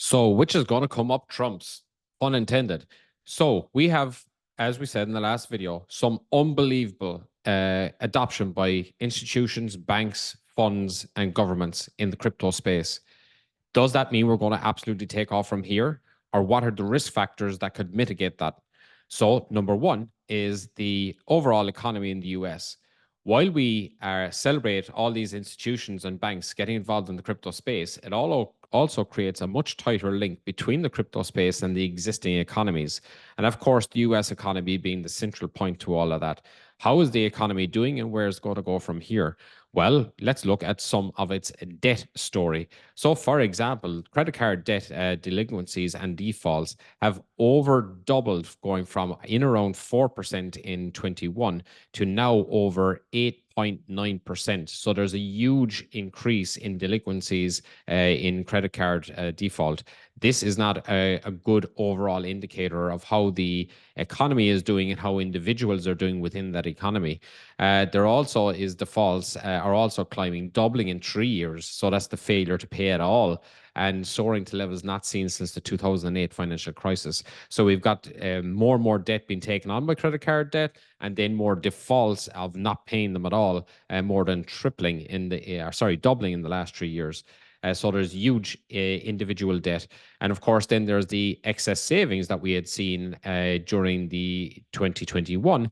So, which is going to come up trumps, pun intended. So, we have, as we said in the last video, some unbelievable adoption by institutions, banks, funds, and governments in the crypto space. Does that mean we're going to absolutely take off from here? Or what are the risk factors that could mitigate that? So, number one is the overall economy in the US. While we celebrate all these institutions and banks getting involved in the crypto space, it also creates a much tighter link between the crypto space and the existing economies. And of course, the US economy being the central point to all of that. How is the economy doing and where is it going to go from here? Well, let's look at some of its debt story. So, for example, credit card debt delinquencies and defaults have over doubled, going from in around 4% in 21 to now over 8.9%. So there's a huge increase in delinquencies in credit card default. This is not a good overall indicator of how the economy is doing and how individuals are doing within that economy. There also is defaults are also climbing, doubling in 3 years. So that's the failure to pay at all, and soaring to levels not seen since the 2008 financial crisis. So we've got more and more debt being taken on by credit card debt, and then more defaults of not paying them at all, more than tripling in doubling in the last 3 years. So there's huge individual debt. And of course, then there's the excess savings that we had seen during the 2021.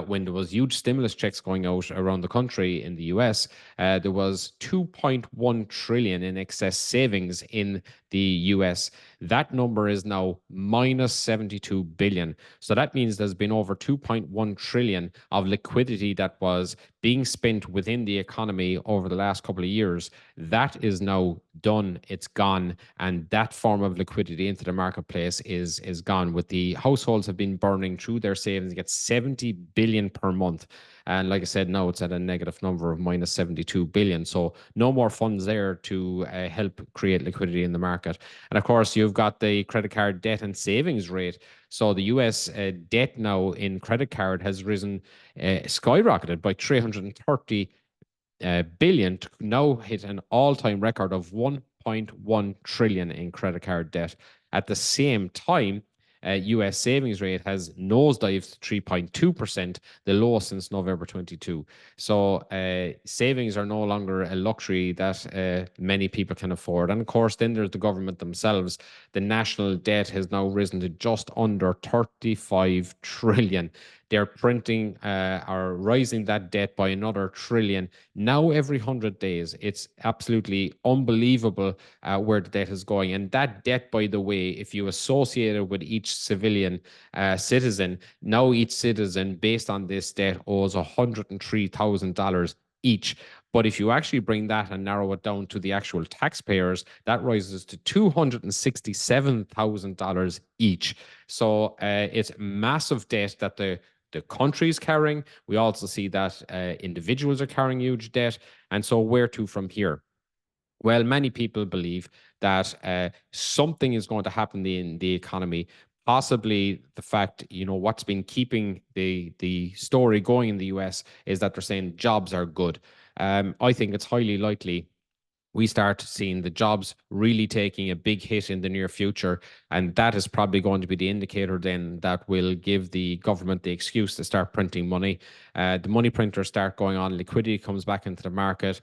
When there was huge stimulus checks going out around the country in the US, there was 2.1 trillion in excess savings in the US. That number is now minus 72 billion. So that means there's been over 2.1 trillion of liquidity that was being spent within the economy over the last couple of years. That is now done. It's gone. And that form of liquidity into the marketplace is gone. With the households have been burning through their savings, get 70 billion per month. And like I said, now it's at a negative number of minus 72 billion. So no more funds there to help create liquidity in the market. And of course, you've got the credit card debt and savings rate. So the US debt now in credit card has risen, skyrocketed by 330 billion to now hit an all-time record of 1.1 trillion in credit card debt. At the same time, US savings rate has nosedived to 3.2%, the lowest since November 22. So savings are no longer a luxury that many people can afford. And of course, then there's the government themselves. The national debt has now risen to just under 35 trillion. They're printing or rising that debt by another trillion now every 100 days. It's absolutely unbelievable where the debt is going. And that debt, by the way, if you associate it with each civilian citizen, now each citizen, based on this debt, owes $103,000 each. But if you actually bring that and narrow it down to the actual taxpayers, that rises to $267,000 each. So it's massive debt that the country is carrying. We also see that individuals are carrying huge debt. And so where to from here? Well, many people believe that something is going to happen in the economy. Possibly the fact, what's been keeping the story going in the US is that they're saying jobs are good. I think it's highly likely we start seeing the jobs really taking a big hit in the near future. And that is probably going to be the indicator then that will give the government the excuse to start printing money. The money printers start going on, liquidity comes back into the market,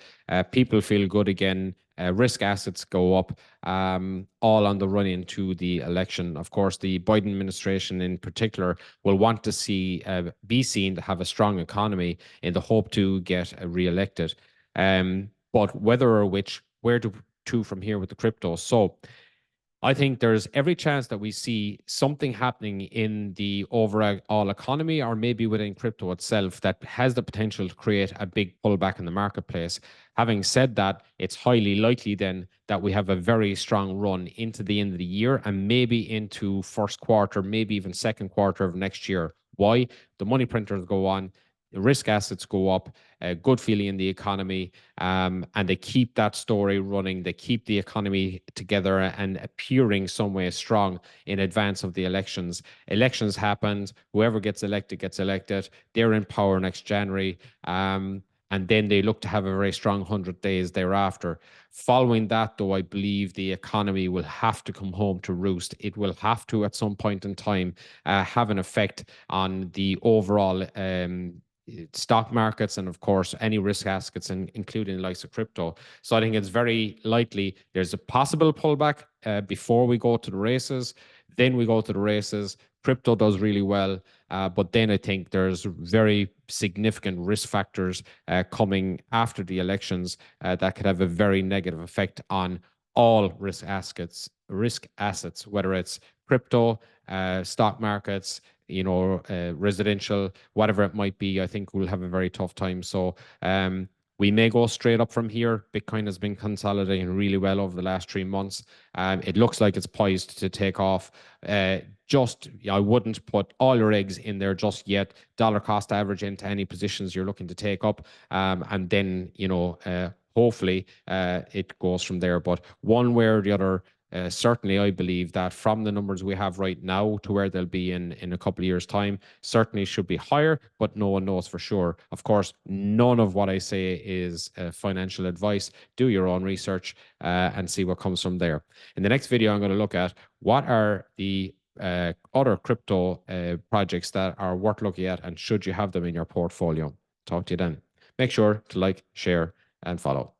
people feel good again, risk assets go up, all on the run into the election. Of course, the Biden administration in particular will want to be seen to have a strong economy in the hope to get re-elected. But whether or where to from here with the crypto. So I think there's every chance that we see something happening in the overall economy or maybe within crypto itself that has the potential to create a big pullback in the marketplace. Having said that, it's highly likely then that we have a very strong run into the end of the year and maybe into first quarter, maybe even second quarter of next year. Why? The money printers go on, the risk assets go up, a good feeling in the economy, and they keep that story running. They keep the economy together and appearing some way strong in advance of the elections. Elections happen. Whoever gets elected gets elected. They're in power next January. and then they look to have a very strong 100 days thereafter. Following that, though, I believe the economy will have to come home to roost. It will have to, at some point in time, have an effect on the overall stock markets and, of course, any risk assets, including the likes of crypto. So I think it's very likely there's a possible pullback before we go to the races. Then we go to the races. Crypto does really well, but then I think there's very significant risk factors coming after the elections that could have a very negative effect on all risk assets, whether it's crypto, stock markets, residential, whatever it might be. I think we'll have a very tough time. So we may go straight up from here. Bitcoin has been consolidating really well over the last 3 months. It looks like it's poised to take off. I wouldn't put all your eggs in there just yet. Dollar cost average into any positions you're looking to take up, and then hopefully it goes from there. But one way or the other, certainly, I believe that from the numbers we have right now to where they'll be in a couple of years' time, certainly should be higher, but no one knows for sure. Of course, none of what I say is financial advice. Do your own research and see what comes from there. In the next video, I'm going to look at what are the other crypto projects that are worth looking at, and should you have them in your portfolio. Talk to you then. Make sure to like, share, and follow.